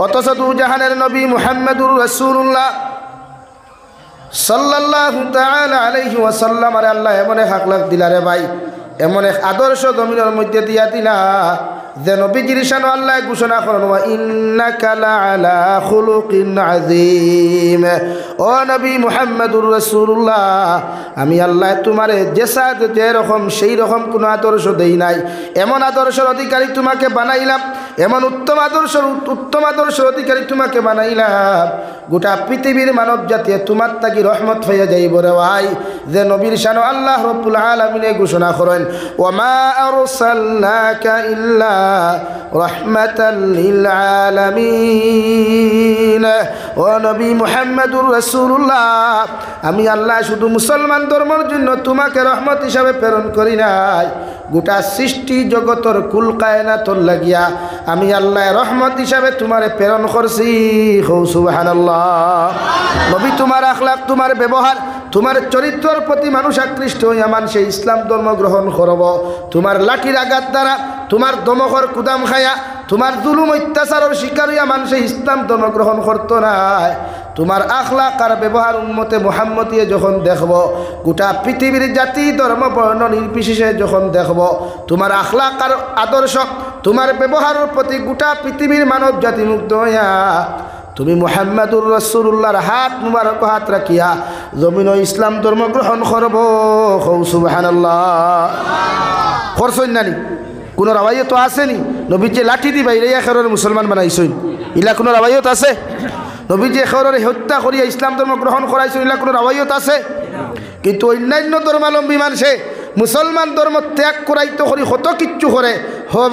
অথচ দু জাহানের নবী মুহাম্মদুর রাসূলুল্লাহ সাল্লাল্লাহু তাআলা আলাইহি ওয়াসাল্লাম আরে আল্লাহ এমন এক আকলাক দিলা রে ভাই, এমন এক আদর্শ জমিনের মধ্যে দিয়া দিলা যে নবীজির শান আল্লাহ ঘোষণা করেন ওয়া ইন্নাকা লাআলা খুলুকিন আযীম। ও নবী মুহাম্মদুর রাসূলুল্লাহ, আমি আল্লাহ তোমারে যে রকম সেই রকম কোনো আদর্শ দেই নাই, এমন আদর্শের অধিকারী তোমাকে বানাইলাম, এমন উত্তম আদর্শের অধিকারী তোমাকে বানাইলাম গোটা পৃথিবীর মানব জাতি তোমার তাকি রহমত হয়ে যাইব রে ভাই। যে নবীর শান আল্লাহ রাব্বুল আলামিনে ঘোষণা করেন ওয়া মা আরসালনাকা ইল্লা রাহমাতাল লিল আলামিন। ও নবী মুহাম্মদুর রাসূলুল্লাহ, আমি আল্লাহ শুধু মুসলমান ধর্মের জন্য তোমাকে রহমত হিসাবে প্রেরণ করি নাই, গোটা সৃষ্টি জগতর কুল কায়নাতর লাগিয়া আমি আল্লাহ রহমত হিসাবে তোমারে প্রেরণ করছি। সুবহানাল্লাহ। নবী তোমার আখলাক, তোমার ব্যবহার, তোমার চরিত্রের প্রতি মানুষ আকৃষ্ট হইয়া মানুষে ইসলাম ধর্ম গ্রহণ করব। তোমার লাঠির আঘাত দ্বারা, তোমার দমকর কুদাম খায়া, তোমার জুলুম অত্যাচারের শিকার হইয়া মানুষে ইসলাম ধর্ম গ্রহণ করতো না। তোমার আখলাক আর ব্যবহার উম্মতে মুহাম্মদিয়ে যখন দেখব, গোটা পৃথিবীর জাতি ধর্ম বর্ণ নির্বিশেষে যখন দেখব তোমার আখলাক আর আদর্শ, তোমার ব্যবহারের প্রতি গোটা পৃথিবীর মানব জাতি মুগ্ধ হইয়া তুমি মুহাম্মদুর রাসূলুল্লাহর হাত মুবারক হাত রাখিয়া জমিন ও ইসলাম ধর্ম গ্রহণ করব। সুবহানাল্লাহ। করছই নানি কোনো রাবাইয়ত আসেনি? নবীর যে লাঠি দি বাইরে এখরের মুসলমান বানাইছই, ইলা কোনো রাবাইয়ত আছে? নবীর যে এখরের হত্যা করিয়া ইসলাম ধর্ম গ্রহণ করাইছই, ইলা কোনো রাবাইয়ত আছে? কিন্তু অন্যান্য ধর্মাবলম্বী মানুষে মুসলমান ধর্ম ত্যাগ করাইতে করি কত কিচ্ছু করে,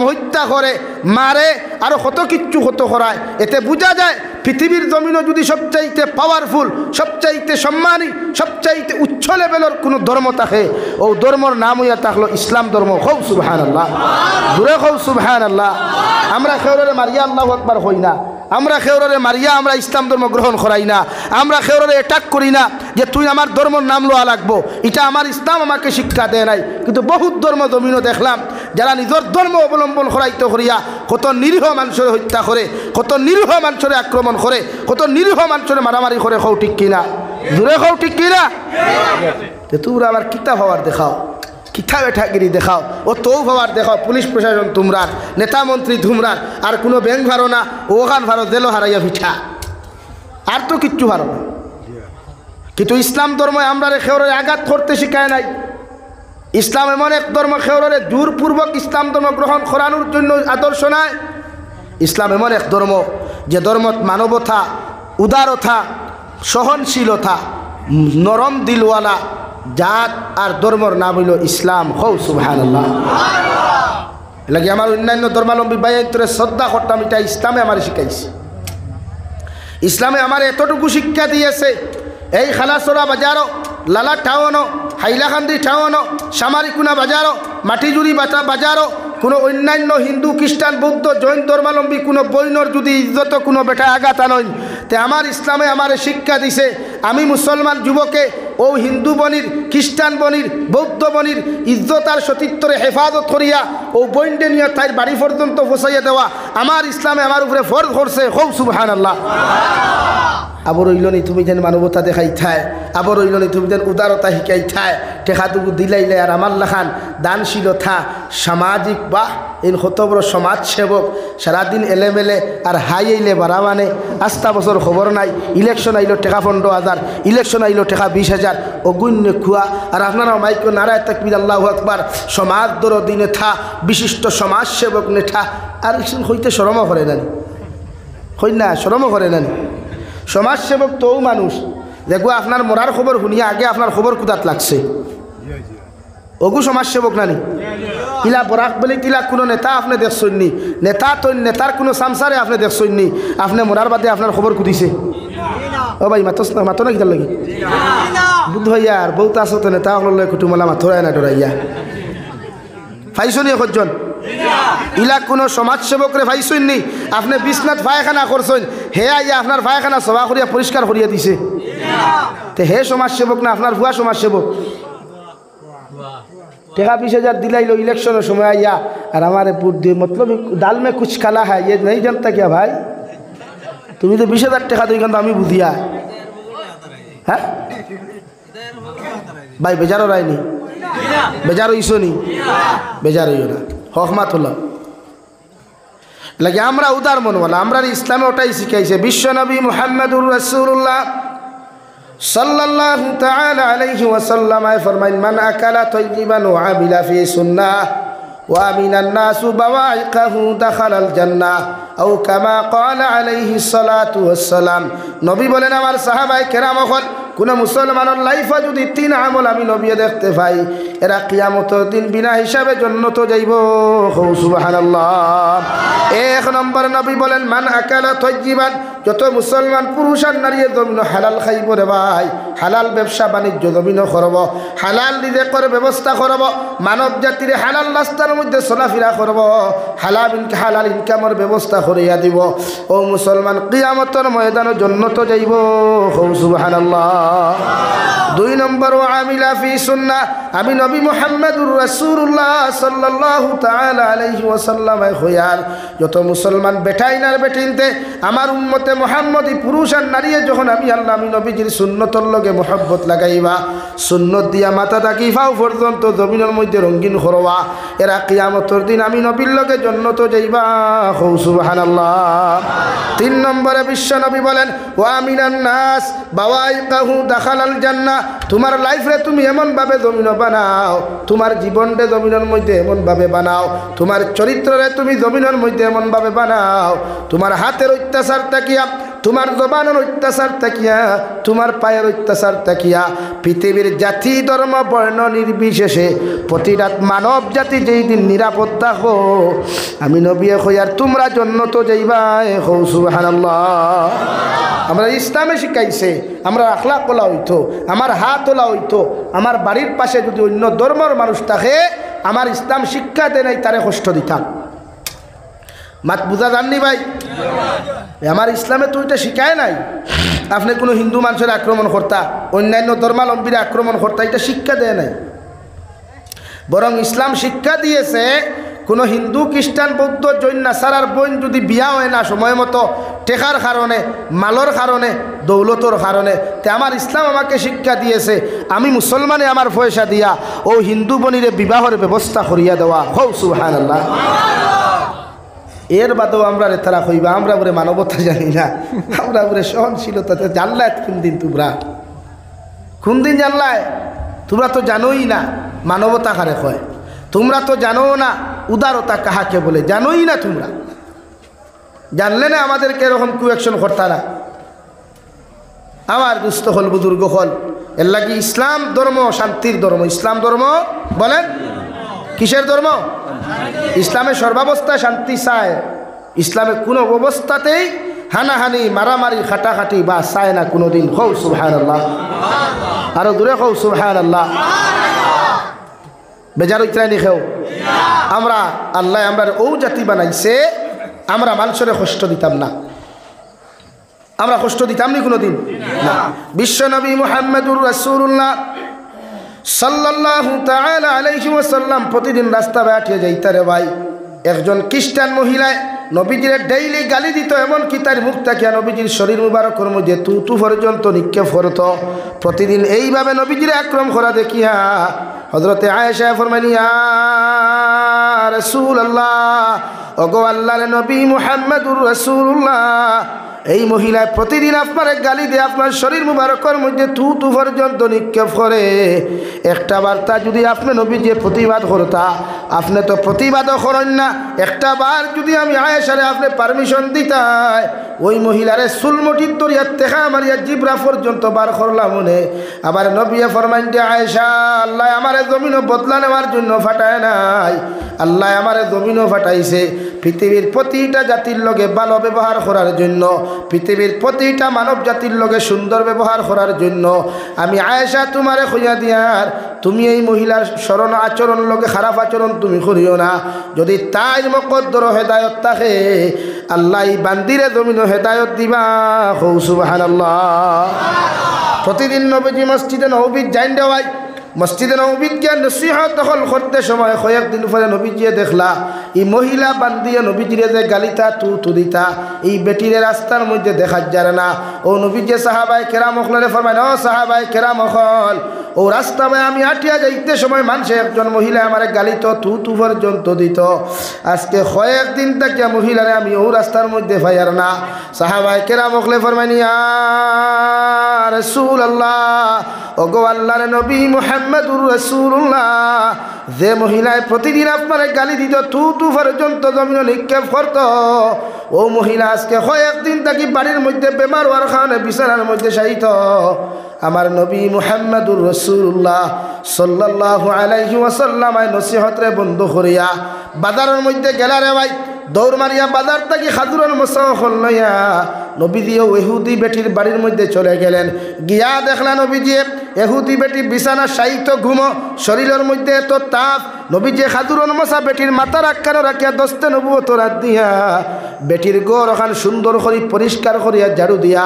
হত্যা করে, মারে, আরো কত কিচ্ছু হতো করায়। এতে বোঝা যায় পৃথিবীর জমিনও যদি সবচাইতে পাওয়ারফুল, সবচাইতে সম্মানী, সবচাইতে উচ্চ লেভেলের কোনো ধর্ম থাকে, ও ধর্মর নাম হইয়া থাকলো ইসলাম ধর্ম। খুব সুবহানাল্লাহ, দূরে খুব সুবহানাল্লাহ। আমরা খেউরে মারিয়া আল্লাহু আকবার হই না, আমরা খেউরে মারিয়া আমরা ইসলাম ধর্ম গ্রহণ করাই না, আমরা খেউরে অ্যাটাক করি না যে তুই আমার ধর্মর নাম লওয়া লাগবো, এটা আমার ইসলাম আমাকে শিক্ষা দেয় নাই। কিন্তু বহুত ধর্ম জমিনও দেখলাম যারা নিজের ধর্ম অবলম্বন করাইতে করিয়া কত নিরীহ মানুষের হত্যা করে, কত নিরীহ মানুষের আক্রমণ করে, কত নিরীহ মানুষের মারামারি করে। হও ঠিক কিনা? দূরে হও ঠিক কিনা? তোমরা আবার কিতাব হওয়ার দেখাও, কিতাব এঠাগিরি দেখাও, ও তৌ ভাবার দেখাও, পুলিশ প্রশাসন তোমরার, নেতা মন্ত্রী তোমরার, আর কোনো ব্যাংক ভারো না, ওখান ভারো জেলো হারাইয়া পিঠা, আর তো কিচ্ছু ভারো না। কিন্তু ইসলাম ধর্ম আমরা খেউরে আঘাত করতে শিখায় নাই। ইসলাম এমন এক ধর্ম খেউরে জোরপূর্বক ইসলাম ধর্ম গ্রহণ করানোর জন্য আদর্শ নাই। ইসলাম এমন এক ধর্ম যে ধর্মত মানবতা, উদারতা, সহনশীলতা, নরম দিলওয়ালা জাত আর ধর্মর নাম হইল ইসলাম। হৌ সুবহানাল্লাহ। লাগে আমার অন্যান্য ধর্মাবলম্বী ভাইয়ের শ্রদ্ধা করতাম, এটা ইসলামে আমার শিখাইছে। ইসলামে আমার এতটুকু শিক্ষা দিয়েছে, এই খালাসরা বাজারও, লালা টাউনও, হাইলাকান্দি টাউনও, সামারিকুনা বাজারও, মাটিজুরি বাজারও কোনো অন্যান্য হিন্দু, খ্রিস্টান, বৌদ্ধ, জৈন ধর্মাবলম্বী কোনো বৈনর যদি ইজ্জত কোনো বেটা আঘাত আনইন, তে আমার ইসলামে আমার শিক্ষা দিছে আমি মুসলমান যুবকে ও হিন্দু বনির, খ্রিস্টান বনির, বৌদ্ধ বনির ইজ্জত আর সতীত্বরে হেফাজত করিয়া ও বৈন্ডে নিয়ে তাই বাড়ি পর্যন্ত পৌঁছাইয়া দেওয়া আমার ইসলামে আমার উপরে ফরজ করছে। খুব সুবহানাল্লাহ। আবার রইলনি তুমি যেন মানবতা দেখাই থায়, আবার রইলনি তুমি যেন উদারতা শিকাই থায়, টেকাটুকু দিলাইলে আর আমার লাখান দানশীলতা, সামাজিক বা এই কত বড় সমাজসেবক, সারাদিন এলেমেলে আর হাই আইলে বাড়া মানে আস্তা বছর খবর নাই, ইলেকশন আইলো টেকা 15,000, ইলেকশন আইলো টেকা 20,000, অগুণ্য খুয়া। আর আপনারাও মাইকো নারায় তাকবীর আল্লাহু আকবার, সমাজ দরদি নেতা, বিশিষ্ট সমাজসেবক নেতা, আর হইতে শরমও করে নানি, হই না শরমও করে নানি। সমাজসেবক তো মানুষ দেখো আপনার মরার খবর শুনিয়া আগে আপনার খবর কুদাত লাগছে, ওগু সমাজসেবক নানি। ইলা বরাক বলি তিলা কোনো নেতা আপনি দেখছইনি, নেতা তো নেতার কোনো সামসারে আপনি দেখছইনি, আপনি মরার বাদে আপনার খবর কুদিছে। ও ভাই মাতস না, মাতো না কিতার লাগি বুদ্ধ হইয়া আর বহুত আসো তো নেতা হল কুটুমলা মাথরায় না ডরাইয়া ফাইছনি একজন। ইলা কোনো সমাজসেবকরে ফাইছইনি, আপনি বিছনাথ পায়খানা করছেন, হে আইয়া আপনার পায়খানা সভা করিয়া পরিষ্কার করিয়া দিছে, তে হে সমাজসেবক না আপনার ভুয়া সমাজসেবক? টেকা 20,000 দিলাইলো ইলেকশনের সময় আইয়া আর हमारे पूरे मतलब दाल में कुछ काला है ये नहीं जानता क्या भाई? তুমি তো 20,000 টাকা দিই, কিন্তু আমি বুঝিয়া হ্যাঁ ভাই বেজারও রায়নি, বেজার হইস নি, বেজার হইও না, হকমাতুল্লাহ লাগে। আমরা উদার মন বলা, আমরা ইসলামে ওটাই শিখাইছে। বিশ্বনবী মুহাম্মদুর রাসূলুল্লাহ সাল্লাল্লাহু তাআলা আলাইহি ওয়াসাল্লাম ফরমাইন, মান আকালা তাইয়িবান ওয়া আমিলা ফি সুন্নাহ ওয়া আমিনান নাসু বাওয়াইকাহু দাখালাল জান্নাহ আও কামা ক্বালা আলাইহিস সালাতু ওয়াস সালাম। নবী বলেন, আমার সাহাবায়ে কেরাম হল কোন মুসলমানের লাইফে যদি 3 আমল আমি নবী দেখতে পাই, এরা কিয়ামতের দিন বিনা হিসাবে জান্নাতে যাইব। সুবহানাল্লাহ। 1 নম্বর নবী বলেন, মান আকালা তাইয়িবান, যত মুসলমান পুরুষ আর নারী জমিন হালাল খাইব রে ভাই, হালাল ব্যবসা বাণিজ্য জমিন করব, হালাল রিজিকের ব্যবস্থা করব, মানব জাতির হালাল রাস্তার মধ্যে চলাফেরা করব, হালাল ইনকামের ব্যবস্থা করিয়া দিব। ও মুসলমান কিয়ামতের ময়দানে জান্নাতে যাইব। সুবহানাল্লাহ। 2 নম্বর, ওয়া আমিলা ফি সুন্নাহ, আমি নবী মুহাম্মদুর রাসূলুল্লাহ সাল্লাল্লাহু তাআলা আলাইহি ওয়াসাল্লাম খয়াল যত মুসলমান বেটাইনার বেটিনতে আমার উম্মতে মুহাম্মদি পুরুষ আর নারী যখন আমি আল্লাহ আমি নবীজির সুন্নতর লগে মোহাব্বত লাগাইবা, সুন্নত দিয়া মাথা থাকি ফাও পর্যন্ত জমিনের মধ্যে রঙিন করবা, এরা কিয়ামতের দিন আমি নবীর লগে জান্নাতে যাইবা। সুবহানাল্লাহ। 3 নম্বরে বিশ্ব নবী বলেন, ওয়া আমিনান নাস বাওয়াইকাহু দাখালাল জান্নাহ, তোমার লাইফে তুমি এমন ভাবে জমিন বানাও, তোমার জীবনটা জমিনের মধ্যে এমন ভাবে বানাও, তোমার চরিত্ররে তুমি জমিনের মধ্যে এমন ভাবে বানাও, তোমার হাতের অত্যাচার তাকিয়া, তোমার জবানের অত্যাচার তাকিয়া, তোমার পায়ের অত্যাচার তাকিয়া পৃথিবীর জাতি ধর্ম বর্ণ নির্বিশেষে প্রতিটা মানব জাতি যেই দিন নিরাপদ থাকো, আমি নবী কইয়ার তোমরা জান্নাতে যাইবা। সুবহানাল্লাহ। আমরা ইসলামে শিখাইছে আমরা আখলাক ওলা হইতো, আমার হাত ওলা হইতো, আমার বাড়ির পাশে যদি অন্য ধর্মের মানুষ থাকে আমার ইসলাম শিক্ষা দেয় নাই, তারে কষ্ট দিতাম। মাত বুঝা জাননি ভাই? আমার ইসলামে তো এটা শিখায় নাই আপনি কোনো হিন্দু মানুষের আক্রমণ করতা, অন্যান্য ধর্মাবলম্বীরা আক্রমণ করতা, এটা শিক্ষা দেয় নাই। বরং ইসলাম শিক্ষা দিয়েছে কোনো হিন্দু খ্রিস্টান বৌদ্ধ জৈন নাসারার বোন যদি বিয়া হয় না সময় মতো টেকার কারণে, মালর কারণে, দৌলতর কারণে, তে আমার ইসলাম আমাকে শিক্ষা দিয়েছে আমি মুসলমানে আমার পয়সা দিয়া ও হিন্দু বনিরে বিবাহের ব্যবস্থা করিয়া দেওয়া। হৌ সুবহানাল্লাহ। এর বাদেও আমরা তারা কইবা আমরা বলে মানবতা জানি না, আমরা বলে সহনশীলতাতে জানলায় কোন দিন তোমরা, কোন দিন জানলায়? তোমরা তো জানোই না মানবতা কারে কয়, তোমরা তো জানো না উদারতা কাহাকে বলে, জানোই না তোমরা। জানলে না আমাদেরকে এরকম কুয়েকশন করতা না। আমার দুস্থ হল বুজুর্গ হল এর লাগি ইসলাম ধর্ম শান্তির ধর্ম। ইসলাম ধর্ম বলেন কিসের ধর্ম? ইসলামে সর্বাবস্থায় শান্তি চায়। ইসলামে কোনো অবস্থাতেই হানাহানি মারামারি খাটাখাটি বা চায় না কোনোদিন। হৌ সুবহানাল্লাহ। আরো দূরে হৌ সুবহানাল্লাহ। বেজার ইত্রানি খেও আমরা আল্লাহ আমরা ও জাতি বানাইছে আমরা মানুষের কষ্ট দিতাম না, আমরা কষ্ট দিতাম নি কোনোদিন না। বিশ্বনবী মুহাম্মদুর রাসূলুল্লাহ সাল্লাল্লাহু তাআলা আলাইহি ওয়াসাল্লাম প্রতিদিন রাস্তা বেটিয়ে যাইতারে ভাই, একজন খ্রিস্টান মহিলায় নবীজির ডেইলি গালি দিত, এমনকি তার মুখ তাকিয়া নবীজির শরীর মুবারকের মধ্যে তু পর্যন্ত নিক্ষেপ করত। প্রতিদিন এইভাবে নবীজির আক্রমণ করা দেখিয়া হযরতে আয়েশা ফরমাইলেন, ইয়া রাসূলুল্লাহ, ওগো আল্লাহর নবী মুহাম্মদুর রাসূলুল্লাহ, এই মহিলায় প্রতিদিন আপনার গালি দিয়ে আপনার শরীর মুবারকের মধ্যে তু পর্যন্ত নিক্ষেপ করে, একটা বার্তা যদি আপনি নবী যে প্রতিবাদ করতা, আপনি তো প্রতিবাদও করেন না, একটা বার যদি আমি আয়েশারে আপনি পারমিশন দিতাই ওই মহিলারে সুলমটির দরিয়ার থেকে মারিয়া জিব্রা পর্যন্ত বার করলাম মনে। আবার নবী ফরমাইন যে আয়েশা, আল্লাহ আমারে জমিনও বদলা নেওয়ার জন্য ফাটায় নাই, আল্লাহ আমারে জমিনও ফাটাইছে পৃথিবীর প্রতিটা জাতির লগে ভালো ব্যবহার করার জন্য, পৃথিবীর প্রতিটা মানব জাতির লগে সুন্দর ব্যবহার করার জন্য। আমি আয়েশা তোমারে খুঁজা দিয়ার তুমি এই মহিলার স্মরণ আচরণ লগে খারাপ আচরণ তুমি করিও না, যদি তাই মকদ্দর হেদায়ত থাকে আল্লাহ বান্দিরে জমিনও হেদায়ত দিবা। হৌ সুবহানাল্লাহ। প্রতিদিন নবীজি মসজিদে নববীর জাইন দেওয়াই মসজিদে নববীত গিয়া নসিহত দখল করতে সময় কয়েকদিন পরে নবীজিয়ে দেখলা এই মহিলা বান্দিয়ে নবীজিরে যে গালিতা তু দিতা এই বেটিরে রাস্তার মধ্যে দেখা যায় না। ও নবীজি সাহাবায়ে কেরাম হলরে ফরমায়, ও সাহাবায়ে কেরাম হল, ও রাস্তা ভাই আমি হাঁটিয়া যাইতে সময় মানুষে একজন মহিলা আমার গালিত তু পর্যন্ত দিত। আজকে কয়েকদিন থেকে মহিলারে আমি ও রাস্তার মধ্যে ফাইয়ার না। সাহাবায়ে কেরাম হলে ফরমায়, ইয়া রাসূলুল্লাহ, ওগো আল্লাহর নবী মুহাম্মদুর রাসূলুল্লাহ, যে মহিলায় প্রতিদিন আপনার গালি দিত তু পর্যন্ত জমিন নিক্ষেপ করত, ও মহিলা আজকে কয়েকদিন থাকি বাড়ির মধ্যে বেমার হওয়ার কারণে বিছানার মধ্যে শায়িত। আমার নবী মুহাম্মদুর রাসূলুল্লাহ সাল্লাল্লাহু আলাইহি ওয়াসাল্লাম নসিহতরে বন্ধ করিয়া বাজারের মধ্যে গেলা রে ভাই, দৌড় মারিয়া বাজার থেকে খাজুরের মোসাফল লইয়া নবীজিও এহুদি বেটির বাড়ির মধ্যে চলে গেলেন। গিয়া দেখলা নবীজি এহুদি বেটি বিছানা শায়িত ঘুমো, শরীরের মধ্যে এত তাপ। নবীজি খাজুরের মোসা বেটির মাথার আক্কানো রাখিয়া দস্তে নবুয়ত রাত দিয়া বেটির গোর ওখান সুন্দর করে পরিষ্কার করিয়া ঝাড়ু দিয়া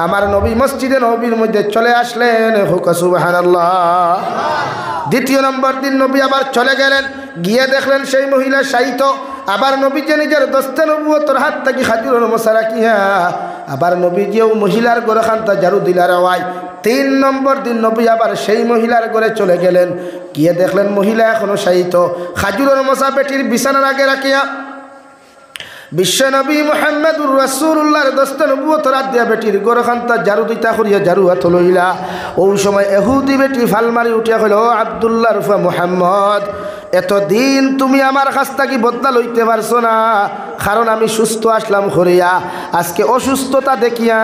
আমার নবী মসজিদে নবীর মধ্যে চলে আসলেন। হুকা সুবহানাল্লাহ। দ্বিতীয় নম্বর দিন নবী আবার চলে গেলেন, গিয়ে দেখলেন সেই মহিলা শায়িত। আবার নবীজি নিজের দস্তে নবুয়তর হাত থেকে খাজুরের মোসা রাখিয়া আবার নবীজিও মহিলার ঘরে খান্তা ঝাড়ু দিলার আওয়াজ। 3 নম্বর দিন নবী আবার সেই মহিলার ঘরে চলে গেলেন, গিয়ে দেখলেন মহিলা এখনো শায়িত। খাজুরের মোসা বেটির বিছানার আগে রাখিয়া বিশ্বনবী মুহাম্মদুর রাসূলুল্লাহর দস্তে নবুয়তর হাত দিয়া বেটির ঘরে খান্তা ঝাড়ু দিতা করিয়া ঝাড়ু হাত লইলা। ওই সময় এহুদি বেটি ফালমারি উঠিয়া কইল, ও আব্দুল্লাহ রুফা মুহাম্মদ, এতদিন তুমি আমার কাছ থেকে বদলা লইতে পারছো না, কারণ আমি সুস্থ আসলাম করিয়া। আজকে অসুস্থতা দেখিয়া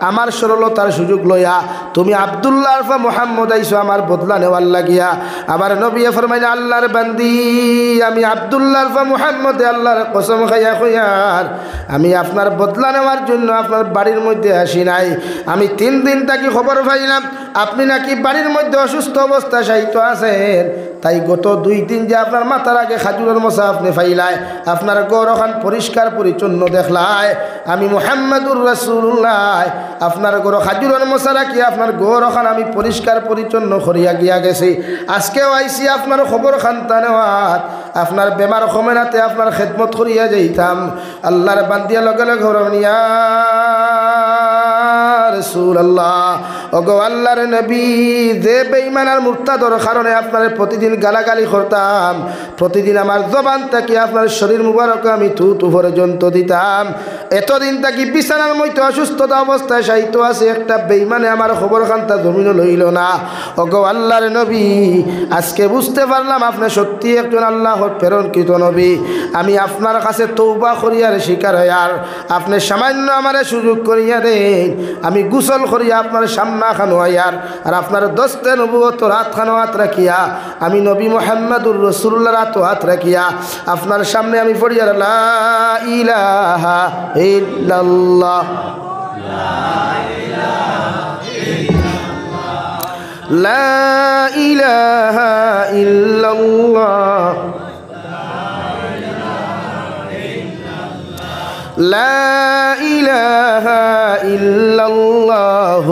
আমার সরলতার সুযোগ লইয়া তুমি আব্দুল্লাহ রুফা মুহাম্মদ আইছো আমার বদলা নেওয়ার লাগিয়া। আমার নবী ফরমাইলেন, আল্লাহর বান্দি, আমি আব্দুল্লাহ রুফা মুহাম্মদ আল্লাহর কসম খাইয়া কইয়ার আমি আপনার বদলা নেওয়ার জন্য আপনার বাড়ির মধ্যে আসি নাই। আমি 3 দিন থাকি খবর পাইলাম আপনি নাকি বাড়ির মধ্যে অসুস্থ অবস্থায় শায়িত আছেন, তাই গত 2 দিন যে আপনার মাথার আগে খাজুরের মোসা আপনি ফাইলায়, আপনার ঘর ওখান পরিষ্কার পরিচ্ছন্ন দেখলায়, আমি মুহাম্মদুর রাসূলুল্লাহ আপনার ঘর খাজুরের মোসা রাখি আপনার ঘর ওখান আমি পরিষ্কার পরিচ্ছন্ন করিয়া গিয়া গেছি। আজকেও আইসি আপনার খবর খান্তা নেওয়াত, আপনার বেমার কমেনাতে আপনার খেদমত করিয়া যাইতাম। আল্লাহর বান্দিয়া লগে লগে ঘর নিয়া রাসূলুল্লাহ, ওগো আল্লাহর নবী, যে বেঈমান আর মুরতাদর কারণে আপনার প্রতিদিন গালাগালি করতাম, প্রতিদিন আমার জবান থেকে আপনার শরীর মুবারক আমি তু পর্যন্ত দিতাম, এতদিন থাকি বিছানার মধ্যে অসুস্থতা অবস্থায় শায়িত আছে, একটা বেঈমানে আমার খবর খান্তা জমিন লইল না। ওগো আল্লাহর নবী, আজকে বুঝতে পারলাম আপনি সত্যি একজন আল্লাহর প্রেরণকৃত নবী। আমি আপনার কাছে তওবা করিয়ার শিকার হইয়ার আপনি সামান্য আমারে সুযোগ করিয়া দেন, আমি গোসল করিয়া আপনার সামনা খানো হইয়ার আর আপনার দস্তে নবুয়ত রাত খানো হাত রাখিয়া আমি নবী মুহাম্মদুর রাসূলুল্লাহর হাত রাখিয়া আপনার সামনে আমি পড়িয়ার লা ইলাহা ইল্লাল্লাহ, লা ইলাহা ইল্লাল্লাহ, লা ইলাহা ইল্লাল্লাহ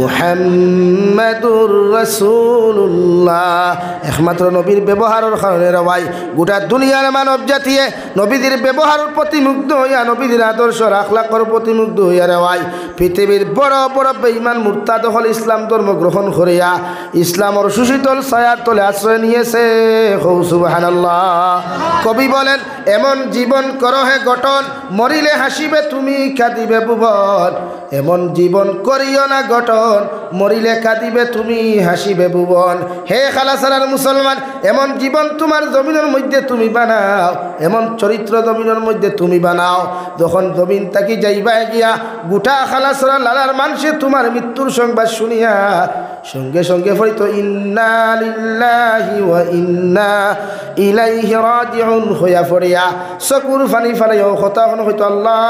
মুহাম্মাদুর রাসূলুল্লাহ। একমাত্র নবীর ব্যবহারের কারণে রবাই গোটা দুনিয়ার মানব জাতিয়ে নবীদের ব্যবহারের প্রতি মুগ্ধ হইয়া, নবীদের আদর্শ আখলাকের প্রতি মুগ্ধ হইয়া রবাই পৃথিবীর বড় বড় বেঈমান মুরতাদ হল ইসলাম ধর্ম গ্রহণ করিয়া ইসলামের সুশীতল ছায়ার তলে আশ্রয় নিয়েছে। সুবহানাল্লাহ। কবি বলেন, এমন জীবন করো হে গঠন, মরিলে হাসিবে তুমি কাঁদিবে ভুবন। এমন জীবন করিও না গঠন, মরিলে কাঁদিবে তুমি হাসিবে ভুবন। হে খালাসারার মুসলমান, এমন জীবন তোমার জমিনের মধ্যে তুমি বানাও, এমন চরিত্র জমিনের মধ্যে তুমি বানাও, যখন জমিন তাকি যাইবা গিয়া গোটা খালাসারা লালার মানুষে তোমার মৃত্যুর সংবাদ শুনিয়া সঙ্গে সঙ্গে হয়তো ইন্না লিল্লাহি ওয়া ইন্না ইলাইহি রাজিউন হইয়া পড়িয়া চকুর ফানি ফালাইও কথা হয়তো আল্লাহ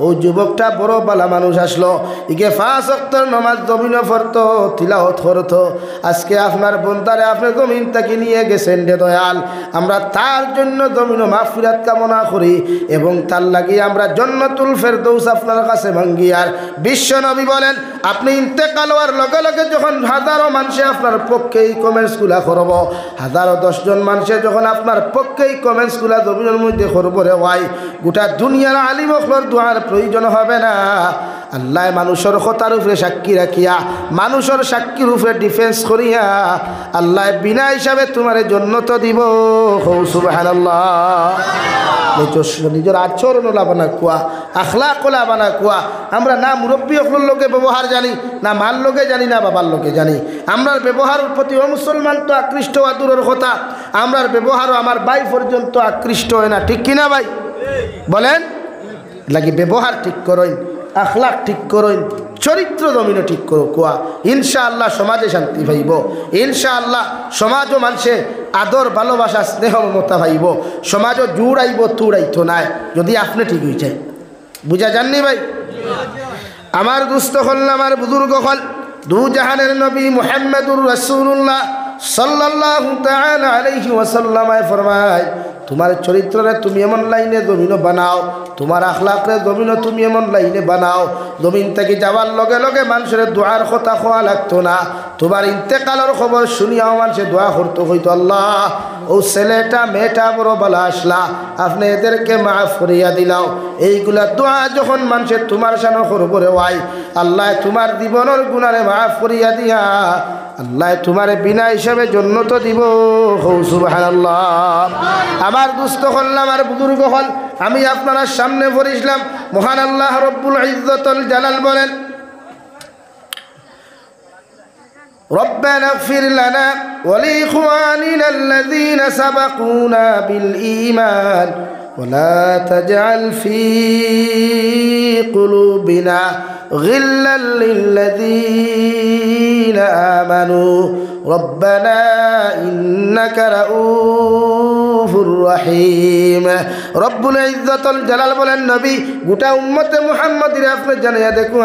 ও যুবকটা বড় বালা মানুষ আসলো, ইকে 5 ওয়াক্তের নামাজ জমিনে পড়তো, তিলাওয়াত করতো। আজকে আপনার বন্দারে আপনি জমিন থেকে নিয়ে গেছেন রে দয়াল, আমরা তার জন্য জমিন মাগফিরাত কামনা করি এবং তার লাগি আমরা জান্নাতুল ফেরদৌস আপনার কাছে মাঙ্গি। আর বিশ্ব নবী বলেন, আপনি ইন্তেকাল হওয়ার লগে লগে যখন হাজারো মানুষে আপনার পক্ষে এই কমেন্টসগুলা করব, হাজারো 10 জন মানুষে যখন আপনার পক্ষে এই কমেন্টসগুলা জমিনের মধ্যে করব রে ভাই, গোটা দুনিয়ার আলিম ওখলর দোয়ার প্রয়োজন হবে না। আল্লাহ মানুষের কথার উপরে সাক্ষী রাখিয়া, মানুষের সাক্ষীর উপরে ডিফেন্স করিয়া আল্লাহ বিনা হিসাবে তোমার জন্নত দিব। সুবহানাল্লাহ। নিজের আচরণ লাভানা কুয়া, আখলাক লাভানা কুয়া। আমরা না মুরব্বী অকলের লোকে ব্যবহার জানি, না মার লোকে জানি, না বাবার লোকে জানি। আমরার ব্যবহারের প্রতি ও মুসলমান তো আকৃষ্ট হওয়া দূরের কথা, আমরার ব্যবহারও আমার ভাই পর্যন্ত আকৃষ্ট হয় না, ঠিক কিনা ভাই বলেন? লাগি ব্যবহার ঠিক করইন, আখলাক ঠিক করইন, চরিত্র জমিনে ঠিক করো কুয়া, ইনশাআল্লাহ সমাজে শান্তি পাইব, ইনশাআল্লাহ সমাজও মানুষে আদর ভালোবাসা স্নেহ মমতা পাইব, সমাজও জুড়াইব তুড়াইতো নাই যদি আপনি ঠিক হয়ে যায়। বুঝা যাননি ভাই? আমার দুস্থ হল, আমার বুজুর্গ হল, দু জাহানের নবী মুহাম্মদুর রাসূলুল্লাহ সাল্লাল্লাহু তাআলা আলাইহি ওয়াসাল্লাম ফরমায়, তোমার চরিত্রে তুমি এমন লাইনে জমিন বানাও, তোমার আখলাকরে জমিন তুমি এমন লাইনে বানাও, জমিন থেকে যাওয়ার লগে লগে মানুষের দোয়ার কথা খোয়া লাগতো না। তোমার ইন্তেকালের খবর শুনিয়াও মানুষের দোয়া করতে হইতো, আল্লাহ ও ছেলেটা মেয়েটা বড় বালা আসলা, আপনি এদেরকে মাফ করিয়া দিলাও। এইগুলা দোয়া যখন মানুষের তোমার সামনে করবো রে ভাই, আল্লাহ তোমার জীবনের গুণারে মাফ করিয়া দিয়া আল্লাহ তোমার বিনা হিসাবে জান্নাত দিব। সুবহানাল্লাহ। আমার দুস্থ হল, আমার বুজুর্গ হল, আমি আপনারা সামনে পড়িলাম মহান আল্লাহ রব্বুল ইজ্জতুল জালাল বলেন, ربنا اغفر لنا ولإخواننا الذين سبقونا بالإيمان ولا تجعل في قلوبنا غلا للذين آمنوا ربنا إنك رؤوف رحيم। রব্বুল ইজ্জতুল জালাল বলেন, নবী গোটা উম্মতে মুহাম্মাদির আপনি জানিয়া দেখুন,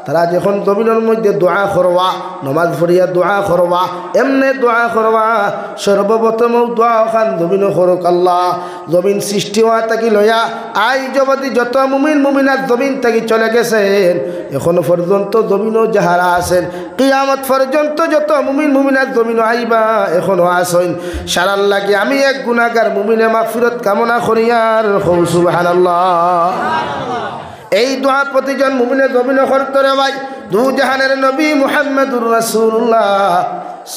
তারা যখন জমিনের মধ্যে দোয়া করবা, নমাজ পড়িয়া দোয়া করবা, এমনি দোয়া করবা, সর্বপ্রথম দোয়া খান জমিন করুক আল্লাহ, জমিন সৃষ্টি হওয়া থাকি লইয়া আই জগতি যত মুমিন মুমিনাত জমিন থেকে চলে গেছেন, এখনো পর্যন্ত জমিনও যাহারা আছেন, কিয়ামত পর্যন্ত যত মুমিন মুমিনাত জমিনও আইবা এখনো আসেন, সারার লাগে আমি এক গুনাহগার মুমিনে মাগফিরাত কামনা করি আর সুবহানাল্লাহ। এই দোয়া প্রতিজন মুমিনের জমিনে করতে রে ভাই। দু জাহানের নবী মুহাম্মদুর রাসূলুল্লাহ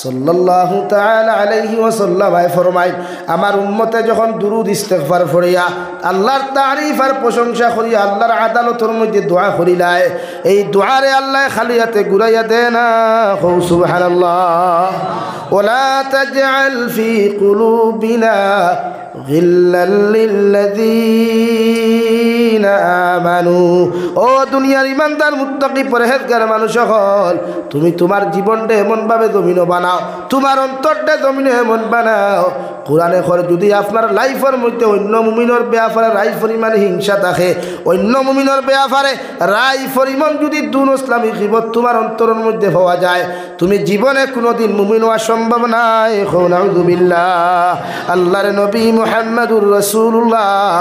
সাল্লাল্লাহু তাআলা আলাইহি ওয়াসাল্লাম ফরমায়, আমার উম্মতে যখন দুরুদ ইস্তিগফার পড়িয়া আল্লাহর তারিফ আর প্রশংসা করিয়া আল্লাহর আদালতের মধ্যে দোয়া করিলায়, এই দোয়ারে আল্লাহ খালি হাতে ঘুরাইয়া দেয় না। সুবহানাল্লাহ। ওয়ালা তাজআল ফি কুলুবিনা গিল্লাল লিল্লাযীনা আমানু। ও দুনিয়ার ইমানদার মুত্তাকি পরহেজগার মানুষ সকল, তুমি তোমার জীবনটা এমনভাবে জমিন বানাও, তোমার অন্তরটা জমিনে এমন বানাও, কোরআনে করে যদি আপনার লাইফের মধ্যে অন্য মুমিনের ব্যাপারে রাই পরিমাণে হিংসা থাকে, অন্য মুমিনের ব্যাপারে রাই পরিমাণ যদি দুন ইসলামী গীবত তোমার অন্তরের মধ্যে পাওয়া যায়, তুমি জীবনে কোনোদিন মুমিন হওয়া সম্ভব নাই। নাউযুবিল্লাহ। আল্লাহর নবী মুহাম্মদুর রাসূলুল্লাহ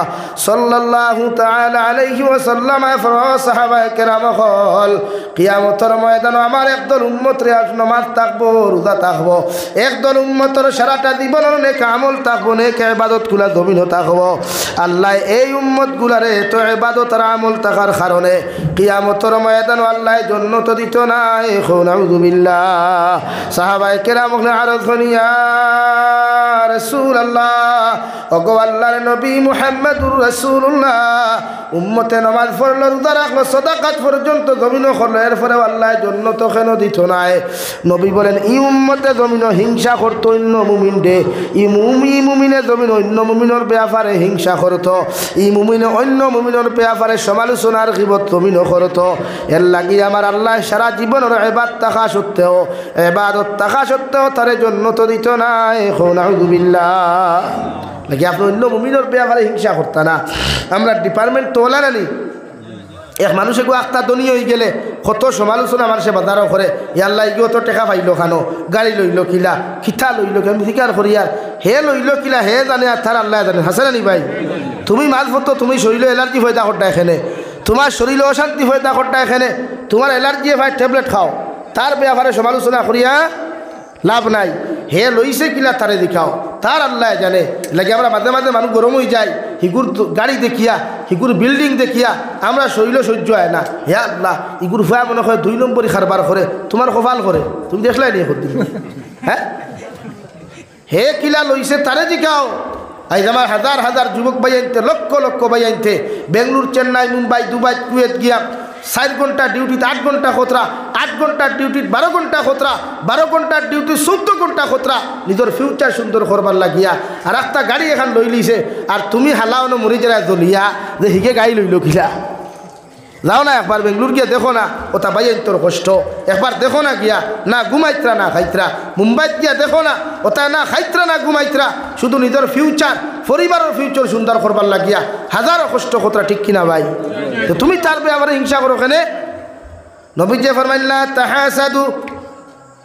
সাল্লাল্লাহু তাআলা আলাইহি ওয়াসাল্লাম সাহাবায়ে কেরাম হল, কিয়ামতের ময়দানে আমার একদল উম্মতরে নামাজ থাকবো, রোজা থাকবো, একদল উম্মতের সারাটা জীবনের নেক আমল থাকবো, নেক ইবাদত গুলা জমিনও থাকবো। আল্লাহ এই উম্মত গুলারে তো ইবাদত আর আমল থাকার কারণে কিয়ামতের ময়দানে আল্লাহ জান্নাত দিত না। নাউযুবিল্লাহ। সাহাবায়ে কেরাম আরজ করেন, ইয়া রাসূলুল্লাহ, ওগো আল্লাহর নবী মুহাম্মদুর রাসূলুল্লাহ, উম্মতে নামাজ পড়লো, রোজা রাখলো, সাদাকাত পর্যন্ত জমিন করলো, এরপরে আল্লাহ জান্নাত কেন দিত না? নবী বলেন, ই উম্মতে জমিন হিংসা করতো অন্য মুমিন দে, ই মুমিনে জমিন অন্য মুমিনের ব্যাপারে হিংসা করতো, ই মুমিনে অন্য মুমিনের ব্যাপারে সমালোচনার গীবত জমিন করতো। এর লাগি আমার আল্লাহ সারা জীবনের ইবাদত থাকা সত্ত্বেও তারে জান্নাত দিত না। নাউযুবিল্লাহ। নাকি আপনি অন্য মুমিনের ব্যাপারে হিংসা করতা না? আমরা ডিপার্টমেন্ট তোলা না নি, এক মানুষে গো আখতা ধনী হয়ে গেলে কত সমালোচনা মানুষে বাজারও করে ইয়াল্লা ইগো তো টেকা পাইল খানো গাড়ি লইল কিলা খিঠা লইল আমি স্বীকার করি আর হে লইল কিলা হে জানে আর তার আল্লাহ জানে হাসে নি ভাই তুমি মালপত্র তুমি শরীরে এলার্জি হয়ে থাকটা এখানে তোমার শরীরে অশান্তি হয়ে থাকটা এখানে তোমার এলার্জি ভাই ট্যাবলেট খাও তার ব্যাপারে সমালোচনা করিয়া লাভ নাই হে লইছে কিলা তারে দেখাও তার আল্লাহ জানে লাগে আমরা মাঝে মাঝে মানুষ গরম হয়ে যায় হিগুর গাড়ি দেখিয়া হিগুর বিল্ডিং দেখিয়া আমরা শৈল সহ্য হয় না হে আল্লাহ ইগুর ভয়া মনে হয় 2 নম্বরই খারবার করে তোমার কপাল করে তুমি দেখলাই নিয়ে করতে হ্যাঁ হে কিলা লইছে তারে দেখাও আজ আমার হাজার হাজার যুবক ভাই আনতে লক্ষ লক্ষ ভাই আনতে বেঙ্গলুর চেন্নাই মুম্বাই দুবাই কুয়েত গিয়া 4 ঘন্টা ডিউটিতে 8 ঘন্টা খতরা 8 ঘন্টার ডিউটি 12 ঘন্টা খতরা 12 ঘন্টার ডিউটি 14 ঘন্টা খতরা নিজের ফিউচার সুন্দর করবার লাগিয়া আর একটা গাড়ি এখন লই লিছে আর তুমি হালাওনো মরি যারা দলিয়া যে হিকে গাড়ি লইল কিলা যাও না একবার বেঙ্গলুর গিয়া দেখো না ওটা ভাই তোর কষ্ট একবার দেখো না গিয়া না ঘুমাইত্রা না খাইত্রা মুম্বাইত গিয়া দেখো না ওটা না খাইত্রা না ঘুমাইত্রা শুধু নিজের ফিউচার পরিবারের ফিউচার সুন্দর করবার লাগিয়া হাজারো কষ্ট খতরা ঠিক কিনা ভাই তো তুমি তার ব্যাপারে হিংসা করো কেনে নবী যে ফরমাইলা তাহাসাদু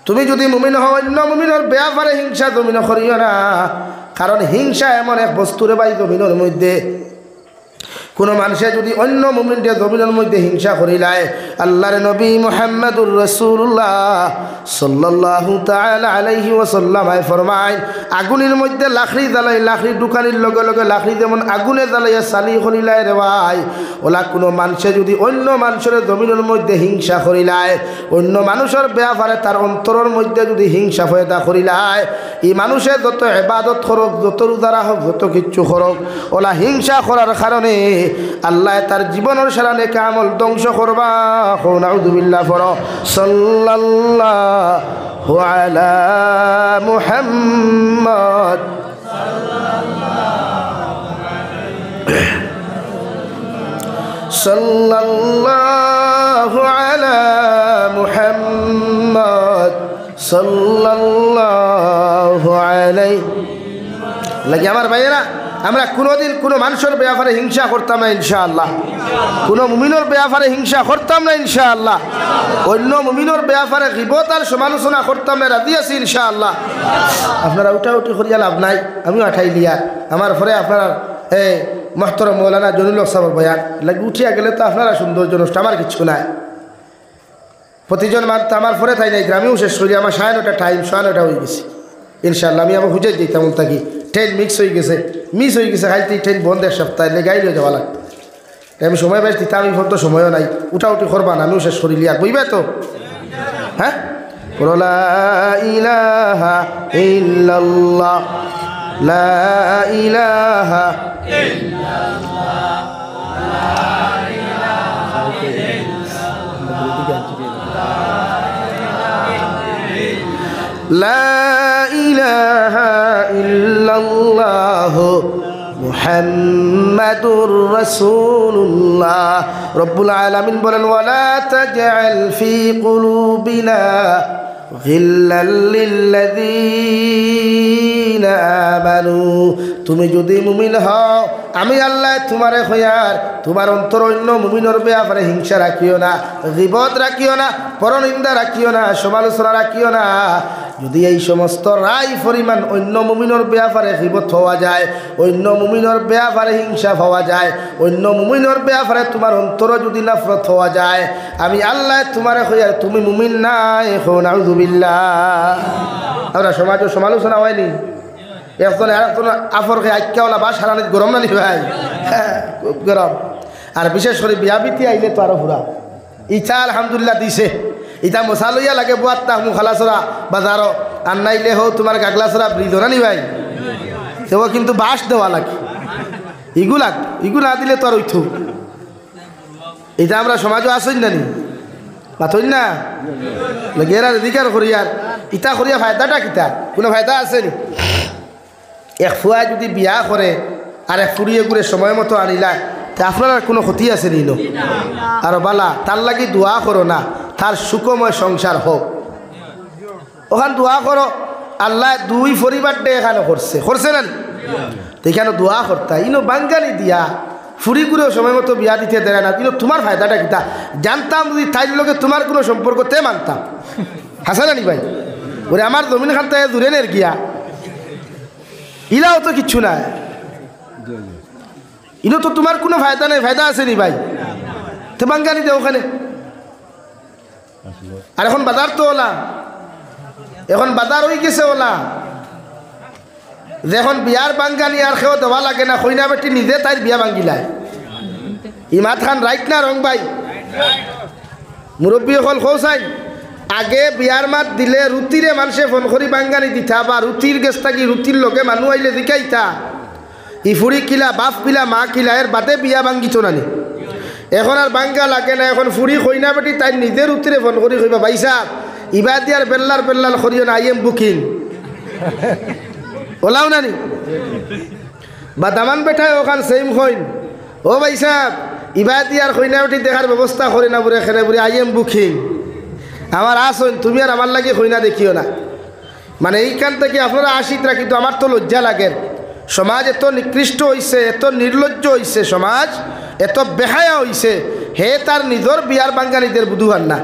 তুমি যদি মুমিন হও অন্য মুমিনের ব্যাপারে হিংসা তুমি করিও না কারণ হিংসা এমন এক বস্তুরে ভাই জমিনের মধ্যে কোনো মানুষে যদি অন্য মুমিনকে জমিনের মধ্যে হিংসা করিলায় আল্লাহর নবী মুহাম্মদুর রাসূলুল্লাহ সাল্লাল্লাহু তাআলা আলাইহি ওয়াসাল্লাম ফরমায় আগুনের মধ্যে লাকড়ি জ্বালাই লাকড়ি ঢুকানির লগে লগে লাকড়ি যেমন আগুনে জ্বালাইয়া সালি করিলায় রে ভাই ওলা কোনো মানুষে যদি অন্য মানুষের জমিনের মধ্যে হিংসা করিলায় অন্য মানুষের ব্যাপারে তার অন্তরের মধ্যে যদি হিংসা পয়দা করিলায় এই মানুষের যত ইবাদত করুক যত রোজা হোক যত কিচ্ছু করুক ওলা হিংসা করার কারণে আল্লাহ তার জীবনের সারা নেক আমল ধ্বংস করবা নাউযুবিল্লাহ পড়ো সাল্লাল্লাহু আলা মুহাম্মদ সাল্লাল্লাহু আলা মুহাম্মদ সাল্লাল্লাহু আলাইহি লাগে আমার ভাইয়েরা আমরা কোনোদিন কোনো মানুষের ব্যাপারে হিংসা করতাম না ইনশাআল্লাহ কোনো মুমিনের ব্যাপারে হিংসা করতাম না ইনশাআল্লাহ অন্য মুমিনের ব্যাপারে গীবত আর সমালোচনা করতাম না রাজি আছি ইনশাআল্লাহ আপনারা উঠাউঠি করিয়া লাভ নাই আমিও আঠাই লিয়া আমার পরে আপনারা এই মুহতারাম মৌলানা জলিল হক সাহেবের বয়ান লাগে উঠিয়া গেলে তো আপনারা সৌন্দর্য নষ্ট আমার কিছু নাই প্রতিজন আমার পরে তাই নাই গ্রামেও শেষ করি আমার 9:30 টাইম 9:30 হয়ে গেছে ইনশাআল্লাহ আমি আমার হুজে যেতাম থাকি ট্রেন মিস হয়ে গেছে খাইতে ট্রেন বন্ধ এক সপ্তাহ গাড়ি লয়ে যাওয়া লাগতো আমি সময় পাইছি দিতাম আমি তো সময়ও নাই উঠাউঠি করবা না আমিও শেষ করি লিয়া বইবে তো হ্যাঁ লা ইলাহা ইল্লাল্লাহ লা ইলাহা ইল্লাল্লাহ লা ইলাহা ইল্লাল্লাহ মুহাম্মাদুর রাসূলুল্লাহ রব্বুল আলামিন বলেন ওয়ালা তাজআল ফি কুলুবিনা গিল্লাল লিল্লাযীনা আমানু তুমি যদি মুমিন হও আমি আল্লাহ তোমারে হইয়ার তোমার অন্তর অন্য মুমিনের ব্যাপারে হিংসা রাখিও না গীবত রাখিও না পরনিন্দা রাখিও না সমালোচনা রাখিও না যদি এই সমস্ত রায় পরিমাণ অন্য মুমিনের ব্যাপারে গীবত হওয়া যায় অন্য মুমিনের ব্যাপারে হিংসা হওয়া যায় অন্য মুমিনের ব্যাপারে তোমার অন্তর যদি নফরত হওয়া যায় আমি আল্লাহ তোমারে হইয়ার তুমি মুমিন নাই নাউযুবিল্লাহ আমরা সমাজে সমালোচনা হয়নি একজন আরেকজন আফরকে আইক্যাওয়ালা বাস হারানিত গরম না নি ভাই হ্যাঁ খুব গরম আর বিশেষ করে বিয়া বিতি আইলে তো আরো পুরা ইচ্ছা আলহামদুলিল্লাহ দিছে ইটা মশা লইয়া লাগে বুয়ার তাহ মুখালাচরা বাজারও আর নাইলে হো তোমার গাগলাচরা ব্রিজ না নি ভাই সেও কিন্তু বাস দেওয়া লাগে ইগু না দিলে তো আর ওইথু এটা আমরা সমাজও আসই না নি মাথই না লাগে এরা অধিকার করিয়ার ইটা করিয়া ফায়দাটা কিতা কোনো ফায়দা আছে নি এক ফুয়া যদি বিয়া করে আর এক ফুরিয়ে ঘুরে সময় মতো আনিলা তা আপনার কোনো ক্ষতি আছে নিল আর বালা তার লাগি দোয়া করো না তার সুখময় সংসার হোক ওখান দোয়া করো আল্লাহ দুই পরিবার ডে এখানে করছে না এখানে দোয়া করতা ইনো বাঙ্গালি দিয়া ফুরি করেও সময় মতো বিয়া দিতে দেয় না, কিন্তু তোমার ফায়দাটা কিতা জানতাম যদি তাইর লগে তোমার কোনো সম্পর্ক তে মানতাম। হাসা জানি ভাই ওরে আমার জমিন খান থেকে দূরে নের গিয়া ইলাও তো কিচ্ছু নাই, ইনো তো তোমার কোনো ফায়দা নেই। ফায়দা আছে নি ভাই? তো বাঙ্গানি দে ওখানে। আর এখন বাজার তো ওলা, এখন বাজার হয়ে গেছে ওলা, যখন বিয়ার বাঙ্গানি আর খেয়েও দেওয়া লাগে না, কইনা বেটি নিজে তাই বিয়া ভাঙ্গিলায়। ইমাত খান রাইট না রং ভাই? মুরব্বী হল খোসাই আগে বিয়ার মাত দিলে রুটিরে মানুষে ফোন করি বাঙ্গানি দিতা, বা রুটির গেছ থাকি রুটির লগে মানুষ আইলে দিকাইতা ইফুরি কিলা বাপ কিলা মা কিলা এর বাদে বিয়া ভাঙ্গিত নানি। এখন আর বাঙ্গা লাগে না, এখন ফুরি কইনা বেটি তাই নিজের রুটিরে ফোন করি কইবা ভাই সাহেব ইবা দিয়ার বেল্লার বেল্লার করিও না, আই এম বুকিং ওলাও নানি। বা দামান বেঠায় ওখান সেম কইন ও ভাই সাহেব ইবা দিয়ার কইনা বেটি দেখার ব্যবস্থা করি না বুড়ে খেলে বুড়ে আই এম বুকিং আমার আসুন, তুমি আর আমার লাগে কইনা দেখিও না। মানে এইখান থেকে আপনারা আসিতরা, কিন্তু আমার তো লজ্জা লাগে। সমাজ এত নিকৃষ্ট হইছে, এত নির্লজ্জ হইছে, সমাজ এত বেহায়া হইছে, হে তার নিজের বিয়ার বাঙ্গানিদের বুধুহান না।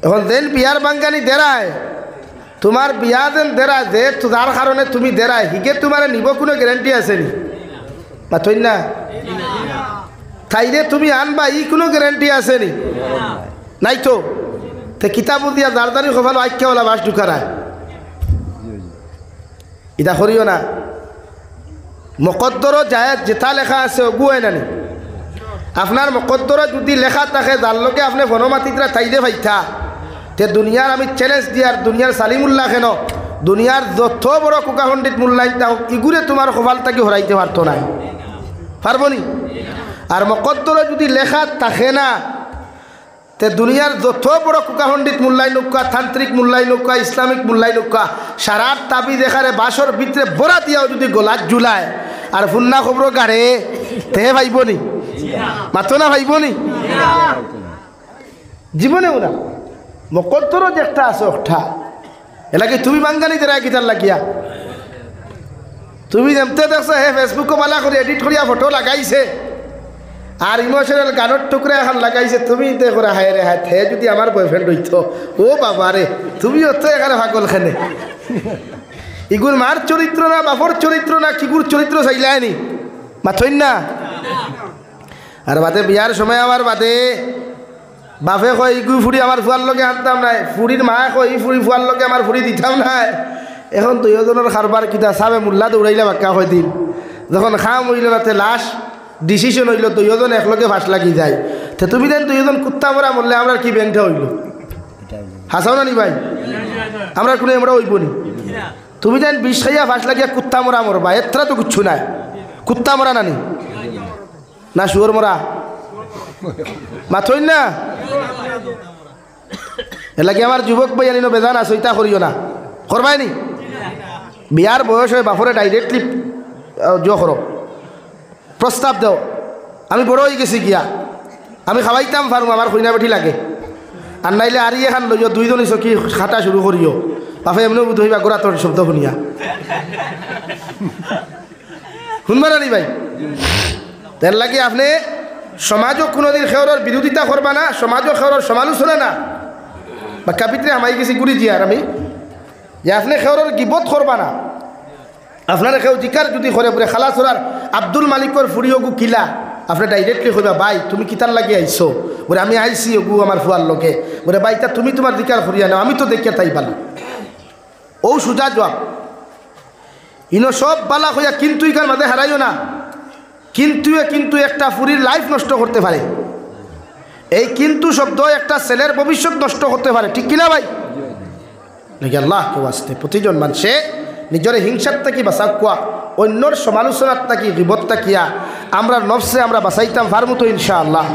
এখন দেন বিয়ার বাঙ্গানি দেরায়, তোমার বিয়া দেন দেরায় যে যার কারণে তুমি দেরায় হিগে তোমার নিব কোনো গ্যারান্টি আছে নি? পাতই না তাইরে তুমি আনবা ই কোনো গ্যারান্টি আছে নি? নাই তো। কিতাবু দিয়া দারদারি খোফালো আখ্যাওয়ালা বাস ঢুকারায় ইটা করিও না। মকদ্দরও যায় যেটা লেখা আছে অগুয়াই নানি। আপনার মকদ্দরও যদি লেখা থাকে যার লোকে আপনি বনমাতিতরা তাইরে ভাইতা, তে দুনিয়ার আমি চ্যালেঞ্জ দিয়ার দুনিয়ার সালিমুল্লাহ কেন দুনিয়ার যত বড় কোকা পণ্ডিত মূল্যায়ন তাও ইগুরে তোমার খোফাল তাকে হরাইতে পারতো না, পারবনি? আর মকদ্দরও যদি লেখা থাকে না, তে দুনিয়ার যত বড় কোকা পণ্ডিত মূল্যায়ন নৌকা, তান্ত্রিক মূল্যায়ন নৌকা, ইসলামিক মূল্যায়ন নৌকা, সারার তাবি দেখারে বাসর ভিতরে বড়া দিয়াও যদি গোলাত জুলায় আর ফুন্না খবর গাড়ে তে ভাইবনি, মাতো না ভাইবনি জীবনেও না। মকদ্দরও যে একটা আছে ওঠা এলাকে তুমি বাঙ্গানি দেরা গিটার লাগিয়া তুমি যেমতে দেখছো হে ফেসবুকও বালা করে এডিট করিয়া ফটো লাগাইছে আর ইমোশনাল গানের টুকরা এখন লাগাইছে, তুমি দেখো হায় রে হায় হে যদি আমার বয়ফ্রেন্ড হইতো, ও বাবা রে তুমিও তো এখানে পাগল খানে। ইগুর মার চরিত্র না বাপর চরিত্র না কিগুর চরিত্র চাইলায়নি মাথইন না। আর বাদে বিয়ার সময় আমার বাদে বাপে কয় ইগু ফুড়ি আমার ফুয়ার লগে আনতাম নাই, ফুড়ির মায়ে কয় ই ফুড়ি ফুয়ার লগে আমার ফুড়ি দিতাম নাই। এখন দুইজনের খারবার কিতা সাবে মোল্লা দৌড়াইলে বাক্কা হয় দিন, যখন খাম হইল না তে লাশ ডিসিশন হইল দুইজন একলগে ফাঁস লাগি যায়। তো তুমি দেন দুইজন কুত্তা মরা মরলে আমরা কি ব্যাংকটা হইল? হাসাও না নি ভাই? আমরা কোনো আমরা হইব নি? তুমি দেন বিষ খাইয়া ফাঁস লাগিয়া কুত্তা মরা মরবা, এতটা তো কিচ্ছু নাই। কুত্তা মরা নানি না শুয়োর মরা মাথইন না। এলাকি আমার যুবক ভাই আনিনো বেজান আছে ইতা করিও না, করবাই নি? বিয়ার বয়স হয়ে বাপরে ডাইরেক্টলি জো করো, প্রস্তাব দাও আমি বড় হয়ে গেছি গিয়া আমি খাওয়াইতাম পারুম, আমার কইনা বেটি লাগে। আর নাইলে আর এখান লইও দুইজনই চকি খাটা শুরু করিও, বাপে এমনি বুধ হইবা গোড়া তোর শব্দ শুনিয়া শুনবা না নি ভাই? তার লাগে আপনি সমাজও কোনোদিন খেওরের বিরোধিতা করবা না, সমাজও খেওরের সমালোচনা না। বা কাপিত্রে আমাই গেছি গুড়ি জিয়ার আমি যে আপনি খেওরের গিবত করবা না। আপনার কেউ জিকার যদি করে পরে খালাসরার আব্দুল মালিকর ফুড়ি ওগু কিলা, আপনি ডাইরেক্টলি কইবা ভাই তুমি কিতার লাগে আইসো? বলে আমি আইসি ওগু আমার ফুয়ার লোকে। বলে ভাই তা তুমি তোমার জিকার করিয়া নাও, আমি তো দেখিয়া তাই পালো। ও সুজা জবাব ইনো সব বালা হইয়া কিন্তু ইকার মাঝে হারাইও না। কিন্তু একটা ফুরির লাইফ নষ্ট করতে পারে। এই কিন্তু শব্দ একটা ছেলের ভবিষ্যৎ নষ্ট করতে পারে, ঠিক কিনা ভাই? নাকি আল্লাহ কেউ আসতে প্রতিজন মানুষে নিজের হিংসার থাকি বাঁচা কোয়া, অন্যর সমালোচনার থাকি গিবত থাকিয়া আমরা নফসে আমরা বাঁচাইতাম পারমু তো ইনশাআল্লাহ।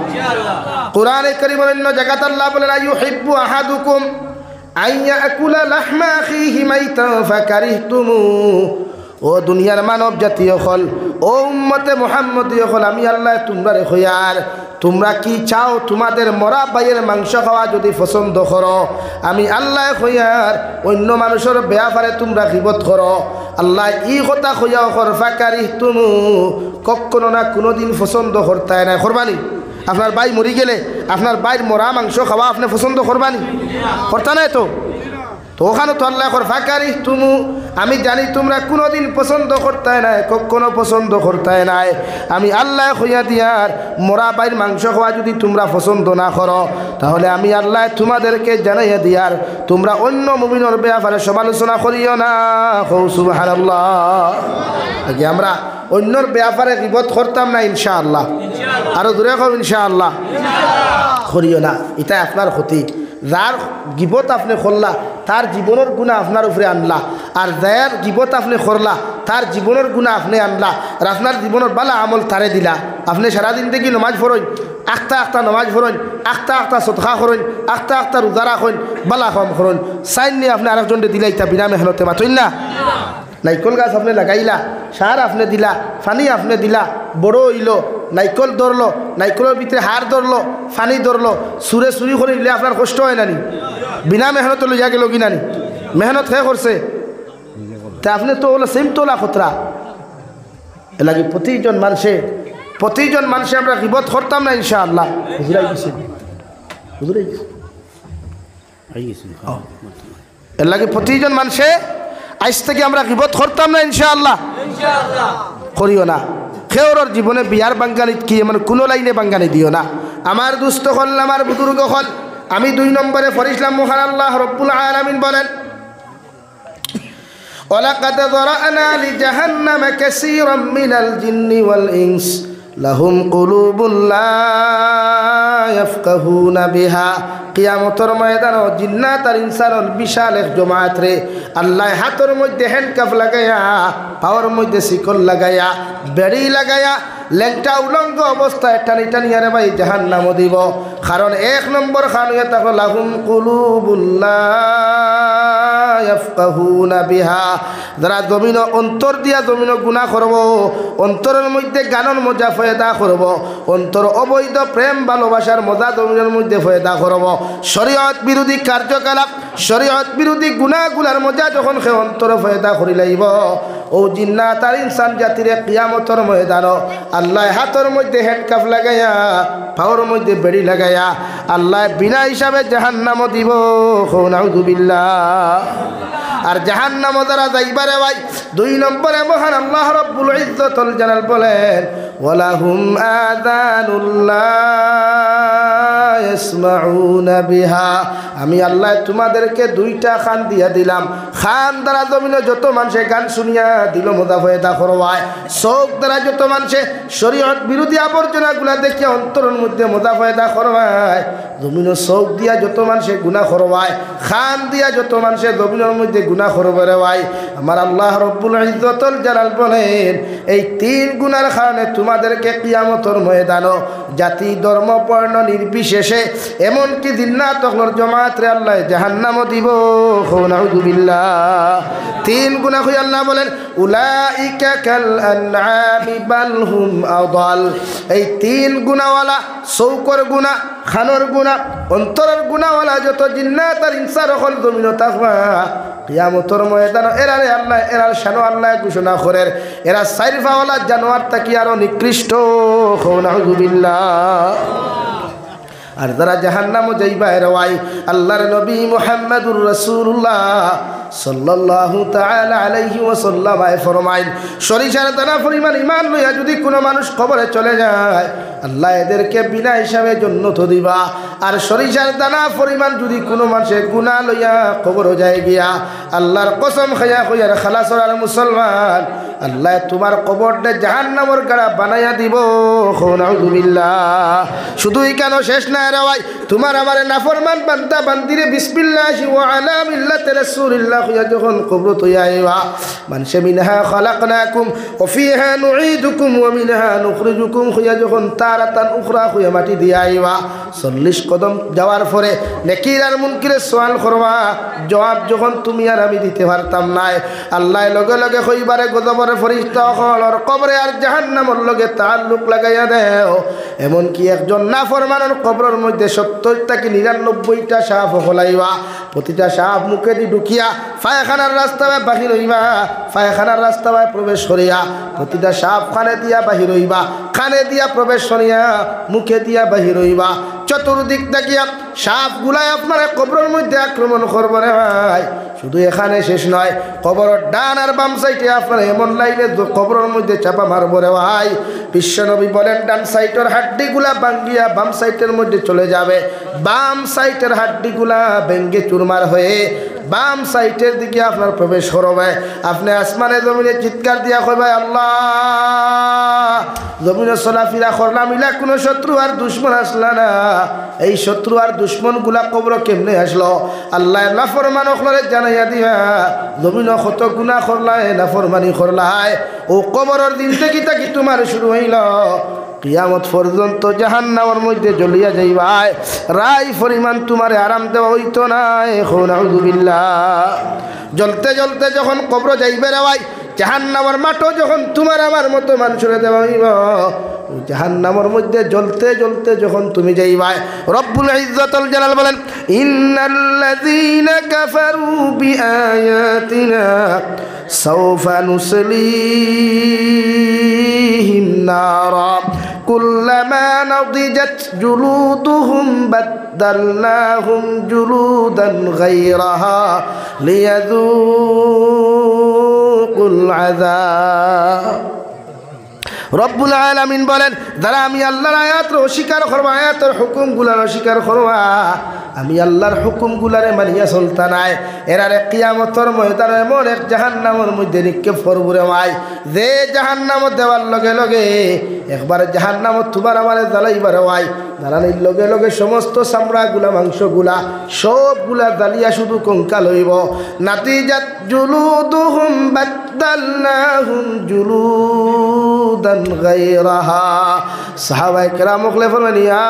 কোরআনে কারীমের অন্য জায়গাতে আল্লাহ বলেন আইয়ুহিব্বু আহাদুকুম আইয়াকুলা লাহমা আখিহি মাইতান ফাকারিহতুমু। ও দুনিয়ার মানব জাতীয় হল, ও উম্মতে মুহাম্মদীয় হল, আমি আল্লাহ তোমরা রেখো আর তোমরা কি চাও তোমাদের মরা ভাইয়ের মাংস খাওয়া যদি পছন্দ করো আমি আল্লাহ কইয়ার অন্য মানুষের ব্যাপারে তোমরা গীবত করো আল্লাহ ই কথা কইয়াও করফাকারি তুমি কখনো না কোনোদিন পছন্দ করতে না করবানি আপনার ভাই মরি গেলে আপনার ভাইয়ের মরা মাংস খাওয়া আপনি পছন্দ করবানি করতে নাই তো ওখানে তো আল্লাহ করফাকারি তুমি আমি জানি তোমরা কোনোদিন পছন্দ করতে নাই কখনো পছন্দ করতে নাই আমি আল্লাহ কইয়া দিয়ার মরা ভাইয়ের মাংস খাওয়া যদি তোমরা পছন্দ না করো তাহলে আমি আল্লাহ তোমাদেরকে জানাইয়া দিয়ার তোমরা অন্য মুমিনের ব্যাপারে সমালোচনা করিও না সুবহানাল্লাহ আগে আমরা অন্যর ব্যাপারে গীবত করতাম না ইনশাআল্লাহ আরো দূরে কম ইনশাআল্লাহ করিও না এটা আপনার ক্ষতি যার গীবত আপনি করলা তার জীবনের গুণা আপনার উপরে আনলা আর যার গীবত আপনি করলা তার জীবনের গুণা আপনি আনলা আর আপনার জীবনের বালা আমল তারে দিলা আপনি সারাদিন থেকে নমাজ পড়েন আখতা নমাজ পড়েন আখতা সদকা করেন আখতা রোজা রাখেন বালা কম করেন সাইন নিয়ে আপনি আরেকজনকে দিলা ইটা বিনা মেহনতে মাতইন না নাইকল গাছ আপনি লাগাইলা সার আপনি দিলা পানি আপনি দিলা বড় হইল নাইকল ধরলো নাইকলের ভিতরে হার ধরলো পানি ধরলো সুরে চুরি করে দিলে আপনার কষ্ট হয় নানি বিনা মেহনত লইয়া গেল কি নানি মেহনত হে করছে তা আপনি তো হলো সেম তোলা খতরা এলাকি প্রতিজন মানুষে আমরা গীবত করতাম না ইনশাআল্লাহ এর লাগে প্রতিজন মানুষে আজ থেকে আমরা গীবত করতাম না ইনশাআল্লাহ করিও না খেওর জীবনে বিয়ার বাঙ্গানি কি মানে কোনো লাইনে বাঙ্গানি দিও না আমার দুস্থ হল আমার বুজুর্গ হল আমি 2 নম্বরে পড়িলাম মহান আল্লাহ রব্বুল আলামিন বলেন ওয়ালাকাদ যারানা লিজাহান্নামা কাসীরাম মিনাল জিন্নি ওয়াল ইনস লাহুম কুলুবুন লা ইয়াফকাহুনা বিহা কিয়ামতের ময়দানে জিন্নাত আর ইনসানের বিশাল এক জমায়েত রে আল্লাহ হাতের মধ্যে হ্যান্ডকাফ লাগাইয়া পাওয়ার মধ্যে শিকল লাগাইয়া বেড়ি লাগাইয়া লেংটা উলঙ্গ অবস্থায় টানি আরে ভাই জাহান্নামে দিব কারণ 1 নম্বর খানুয়া তাকো লাহুম কুলুবুন লা ইয়াফকাহুনা বিহা যারা জমিন অন্তর দিয়া জমিন গুনাহ করব অন্তরের মধ্যে গানের মজা ফয়দা করব অন্তর অবৈধ প্রেম ভালোবাসার মজা জমিনের মধ্যে ফয়দা করব শরীয়ত বিরোধী কার্যকলাপ শরীয়ত বিরোধী গুনাহগুলার মজা যখন সে অন্তর ফয়দা করি লাইব ও জিন্নাত আর ইনসান জাতিরে কিয়ামতের ময়দানে আল্লাহ হাতের মধ্যে হ্যান্ডকাফ লাগাইয়া পাওয়ার মধ্যে বেড়ি লাগাইয়া আল্লাহ বিনা হিসাবে জাহান্নামে দিব নাউযুবিল্লাহ আর জাহান্নামে যারা যাইবারে ভাই 2 নম্বরে মহান আল্লাহ রব্বুল ইজ্জতুল জালাল বলেন ওয়ালাহুম আযানুল্লাহ ইয়াসমাউনা বিহা আমি আল্লাহ তোমাদেরকে 2টা খান দিয়া দিলাম খান দ্বারা জমিনে যত মানুষে গান শুনিয়া দিল মজা ফয়দা করবায় চোখ দ্বারা যত মানুষে শরীয়ত বিরোধী আবর্জনাগুলা দেখে অন্তরের মধ্যে মজা ফয়দা করবায় জমিনে চোখ দিয়া যত মানুষে গুনাহ করবায় খান দিয়া যত মানুষে জমিনের মধ্যে গুনাহ করবে রে ভাই আমার আল্লাহ রব্বুল ইজ্জতুল জালাল বলেন এই 3 গুনার কারণে তোমাদেরকে কিয়ামতের ময়দানে জাতি ধর্ম বর্ণ নির্বিশেষে এমনকি জিন্নাত হলর জামাতে আল্লাহ জাহান্নামে দিব নাউযুবিল্লাহ 3 গুনাহ কই আল্লাহ বলেন উলাইকা কাল আনআমি বাল হুম আদাল এই 3 গুনাহওয়ালা চৌকর গুনাহ খানর গুনাহ অন্তরের গুনাহওয়ালা যত জিন্নাত আর ইনসান হল জমিনে থাকবা কিয়ামতের ময়দানে এরারে আল্লাহ এরার শান আল্লাহ ঘোষণা করেন এরা সাইরফাওয়ালা জানোয়ার তাকি আরো নিকৃষ্ট নাউযুবিল্লাহ আর যারা জাহান্নামে যাইবা এর ওয়াই আল্লাহর নবী মুহাম্মদুর রাসূলুল্লাহ সাল্লাল্লাহু তাআলা আলাইহি ওয়াসাল্লাম ফরমাইন সরিষার দানা পরিমাণ ঈমান লইয়া যদি কোনো মানুষ কবরে চলে যায় আল্লাহ এদেরকে বিনা হিসাবে জান্নাত দিবা আর সরিষার দানা পরিমাণ যদি কোনো মানুষে গুনাহ লইয়া কবরে যায় গিয়া আল্লাহর কসম খায়া কইয়ার খালাসর আর মুসলমান আল্লাহ তোমার কবরটা জাহান্নামের গাড়া বানাইয়া দিব নাউযুবিল্লাহ শুধুই কেন শেষ না রে ভাই তোমার আমার নাফরমান বান্দা বান্দিরে বিসমিল্লাহি ওয়া আলা মিল্লাতি রাসূলিল্লাহ কইয়া যখন কবর তৈয়া আইবা মানশা মিনহা খালাকনাকুম ওয়া ফিহা নুঈদুকুম ওয়া মিনহা নুখরিজুকুম কইয়া যখন তারাতান উখরা কইয়া মাটি দিয়া আইবা 40 কদম যাওয়ার পরে নেকির আর মুনকিরের সওয়াল করবা জবাব যখন তুমি আর আমি দিতে পারতাম নাই। আল্লাহ লগে লগে কইবারে গজবরে ফেরেশতা হল আর কবরে আর জাহান্নামের লগে তাআল্লুক লাগাইয়া দেও। এমন কি একজন নাফরমানের কবরের মধ্যে 70টা কি 99টা সাপ হলাইবা। প্রতিটা সাপ মুখে দি ঢুকিয়া পায়খানার রাস্তায় বাহির হইবা, পায়খানার রাস্তায় প্রবেশ করিয়া প্রতিটা সাপ কানে দিয়া বাহির হইবা, কানে দিয়া প্রবেশ করিয়া মুখে দিয়া বাহির হইবা। চতুর্দিক দেখিয়া সাপ গুলাই আপনার কবরের মধ্যে আক্রমণ করবে রে ভাই। শুধু এখানে শেষ নয়, কবরের ডান আর বাম সাইডে আপনার এমন লাইনে কবরের মধ্যে চাপা মারব রে ভাই। বিশ্বনবী বলেন ডান সাইডের হাড্ডিগুলা ভাঙ্গিয়া বাম সাইডের মধ্যে চলে যাবে, বাম সাইডের হাড্ডিগুলা ভেঙ্গে চুরমার হয়ে বাম সাইডের দিকে আপনার প্রবেশ করবে। আপনি আসমানে জমিনে চিৎকার দিয়া কইবে আল্লাহ, জমিনে চলাফেরা করলাম ইলা কোনো শত্রু আর দুশ্মন আসলা না। এই শত্রু আর দুশ্মন গুলা কবর কেমনে আসলো? আল্লাহ নাফরমান ওখলরে জানাইয়া দিয়া জমিন কত গুনাহ করলায়, নাফরমানি করলায়, ও কবরের দিন থেকে তাকি তোমার শুরু হইল কিয়ামত পর্যন্ত জাহান্নামের মধ্যে জ্বলিয়া যাইবাই। রাই পরিমাণ তোমারে আরাম দেওয়া হইতো না। এখন আউযুবিল্লাহ। জ্বলতে জ্বলতে যখন কবর যাইবে রে ভাই, জাহান্নামের মাঠও যখন তোমার আমার মতো মানুষের দেওয়া হইব, জাহান্নামের মধ্যে জ্বলতে জ্বলতে যখন তুমি যাইবাই, রব্বুল ইজ্জতুল জালাল বলেন ইন্নাল্লাযীনা কাফারু বিআয়াতিনা সাওফা নুসলিহিম নারা কুল্লামা নাদিজাত জুলুদুহুম বাদদালনাহুম জুলুদান গায়রাহা লিয়াযুকুল আযাব। রব্বুল আলামিন বলেন যারা আমি আল্লাহর আয়াত অস্বীকার করবা, আয়াতের হুকুমগুলার অস্বীকার করবা, আমি আল্লাহর হুকুমগুলারে মানিয়া চলতা নাই, এরারে কিয়ামতের ময়দানে এমন এক জাহান্নামের মধ্যে নিক্ষেপ করবো রে ভাই, যে জাহান্নামত দেওয়ার লগে লগে একবার জাহান্নামত তোমার আমারে জ্বালাইবার ভাই, জ্বালানির লগে লগে সমস্ত চামড়াগুলা মাংসগুলা সবগুলা জ্বালিয়া শুধু কঙ্কাল হইব। নাতিজাত জুলুদুহুম বাদদালনাহুম জুলুদান গায়রাহা। সাহাবায়ে কেরাম বলে ফরমান ইয়া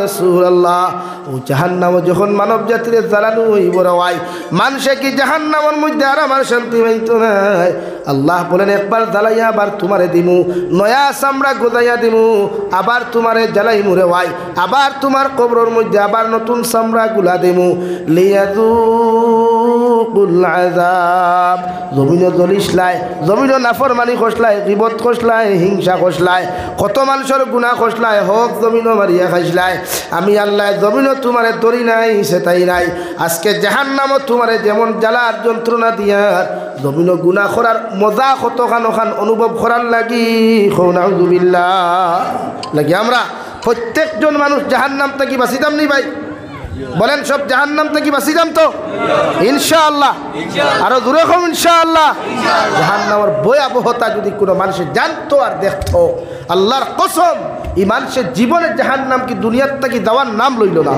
রাসূলুল্লাহ, ও জাহান্নাম যখন মানব জাতিরে জ্বালানো হইব রে ভাই, মানুষে কি জাহান্নামের মধ্যে আর আমার শান্তি পাইতো না? আল্লাহ বলেন একবার জ্বালাইয়া আবার তোমারে দিমু, নয়া চামড়া গোজাইয়া দিমু, আবার তোমারে জ্বালাইমু রে ভাই, আবার তোমার কবরের মধ্যে আবার নতুন চামড়া গুলা দিমু লিয়াযুকুল আযাব। জমিনে জ্বলিসলাই, জমিনে নাফরমানি খসলাই, গীবত খসলাই, হিংসা খসলাই, কত মানুষের গুনাহ খসলাই, হক জমিনও মারিয়া খাইসলাই। আমি আল্লাহ জমিনও তোমারে ধরি নাই সেটাই নাই, আজকে জাহান্নামও তোমারে যেমন জ্বালার যন্ত্রণা দিয়ার জমিনও গুনাহ করার মজা কতখান ওখান অনুভব করার লাগি নাউযুবিল্লাহ লাগি আমরা প্রত্যেকজন মানুষ জাহান্নাম থেকে বাঁচিতাম নি ভাই? বলেন সব জাহান্নাম থেকে বাঁচিতাম তো ইনশাআল্লাহ? আরো দূরে কম ইনশাআল্লাহ। জাহান্নামের ভয়াবহতা যদি কোনো মানুষের জানতো আর দেখতো, আল্লাহর কসম এই মানুষের জীবনের জাহান্নাম কি দুনিয়ার থেকে দেওয়ার নাম লইল না।